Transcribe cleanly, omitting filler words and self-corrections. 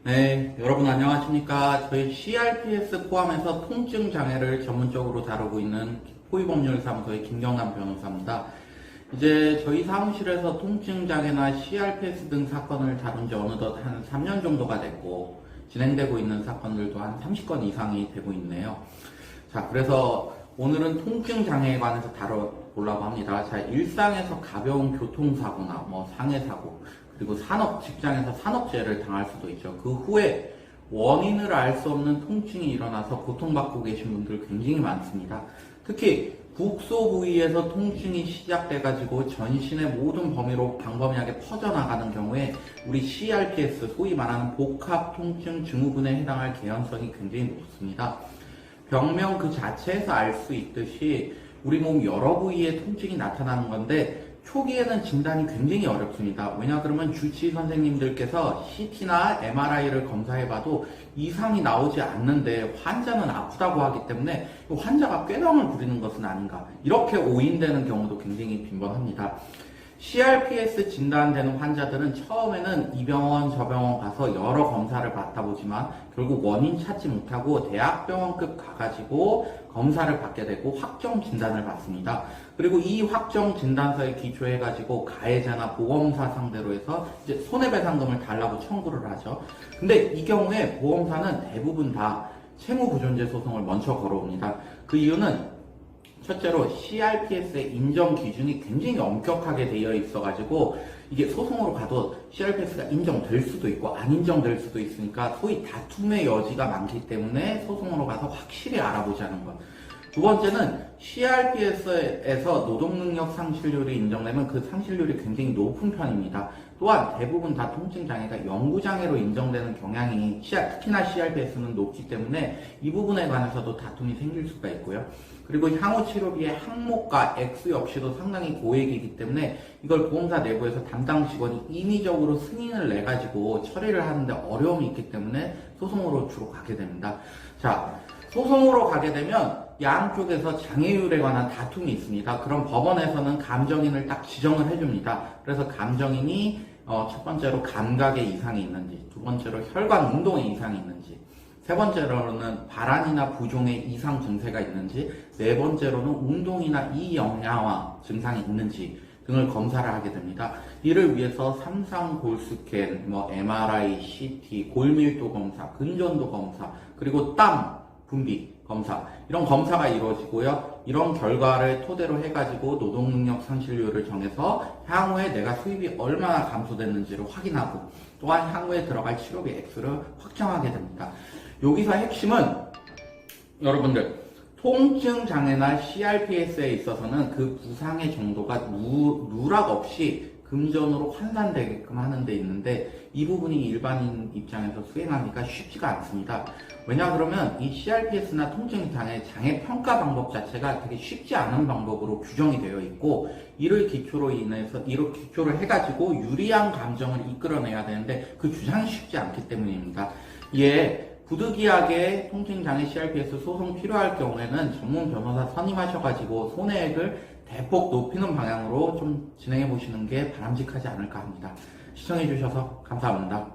네, 여러분 안녕하십니까. 저희 CRPS 포함해서 통증 장애를 전문적으로 다루고 있는 호위법률사무소의 김경남 변호사입니다. 이제 저희 사무실에서 통증 장애나 CRPS 등 사건을 다룬 지 어느덧 한 3년 정도가 됐고, 진행되고 있는 사건들도 한 30건 이상이 되고 있네요. 자, 그래서 오늘은 통증 장애에 관해서 다뤄보려고 합니다. 자, 일상에서 가벼운 교통사고나 상해사고, 그리고 직장에서 산업재해를 당할 수도 있죠. 그 후에 원인을 알 수 없는 통증이 일어나서 고통받고 계신 분들 굉장히 많습니다. 특히 국소 부위에서 통증이 시작돼가지고 전신의 모든 범위로 광범위하게 퍼져나가는 경우에 우리 CRPS, 소위 말하는 복합통증 증후군에 해당할 개연성이 굉장히 높습니다. 병명 그 자체에서 알 수 있듯이 우리 몸 여러 부위에 통증이 나타나는 건데 초기에는 진단이 굉장히 어렵습니다. 왜냐 그러면 주치의 선생님들께서 CT나 MRI를 검사해봐도 이상이 나오지 않는데 환자는 아프다고 하기 때문에 환자가 꾀병을 부리는 것은 아닌가, 이렇게 오인되는 경우도 굉장히 빈번합니다. CRPS 진단되는 환자들은 처음에는 이 병원 저 병원 가서 여러 검사를 받아보지만 결국 원인 찾지 못하고 대학병원급 가가지고 검사를 받게 되고 확정 진단을 받습니다. 그리고 이 확정 진단서에 기초해가지고 가해자나 보험사 상대로 해서 이제 손해배상금을 달라고 청구를 하죠. 근데 이 경우에 보험사는 대부분 다 채무부존재 소송을 먼저 걸어옵니다. 그 이유는 첫째로 CRPS의 인정 기준이 굉장히 엄격하게 되어 있어가지고 이게 소송으로 가도 CRPS가 인정될 수도 있고 안 인정될 수도 있으니까 소위 다툼의 여지가 많기 때문에 소송으로 가서 확실히 알아보자는 것. 두 번째는 CRPS에서 노동능력 상실률이 인정되면 그 상실률이 굉장히 높은 편입니다. 또한 대부분 다 통증장애가 영구장애로 인정되는 경향이 특히나 CRPS는 높기 때문에 이 부분에 관해서도 다툼이 생길 수가 있고요. 그리고 향후 치료비의 항목과 액수 역시도 상당히 고액이기 때문에 이걸 보험사 내부에서 담당 직원이 인위적으로 승인을 내가지고 처리를 하는데 어려움이 있기 때문에 소송으로 주로 가게 됩니다. 자, 소송으로 가게 되면 양쪽에서 장애율에 관한 다툼이 있습니다. 그럼 법원에서는 감정인을 딱 지정을 해줍니다. 그래서 감정인이 첫 번째로 감각에 이상이 있는지, 두 번째로 혈관 운동에 이상이 있는지, 세 번째로는 발안이나 부종의 이상 증세가 있는지, 네 번째로는 운동이나 이영양화 증상이 있는지 등을 검사를 하게 됩니다. 이를 위해서 삼상골스캔, MRI, CT, 골밀도 검사, 근전도 검사, 그리고 땀, 분비 검사, 이런 검사가 이루어지고요. 이런 결과를 토대로 해가지고 노동능력 상실률을 정해서 향후에 내가 수입이 얼마나 감소됐는지를 확인하고 또한 향후에 들어갈 치료비 액수를 확정하게 됩니다. 여기서 핵심은 여러분들 통증 장애나 CRPS에 있어서는 그 부상의 정도가 누락 없이 금전으로 환산되게끔 하는 데 있는데 이 부분이 일반인 입장에서 수행하기가 쉽지가 않습니다. 왜냐 그러면 이 CRPS나 통증 장애 평가 방법 자체가 되게 쉽지 않은 방법으로 규정이 되어 있고 이를 기초로 해가지고 유리한 감정을 이끌어내야 되는데 그 주장이 쉽지 않기 때문입니다. 이에 부득이하게 통증장애 CRPS 소송 필요할 경우에는 전문 변호사 선임하셔가지고 손해액을 대폭 높이는 방향으로 좀 진행해 보시는 게 바람직하지 않을까 합니다. 시청해 주셔서 감사합니다.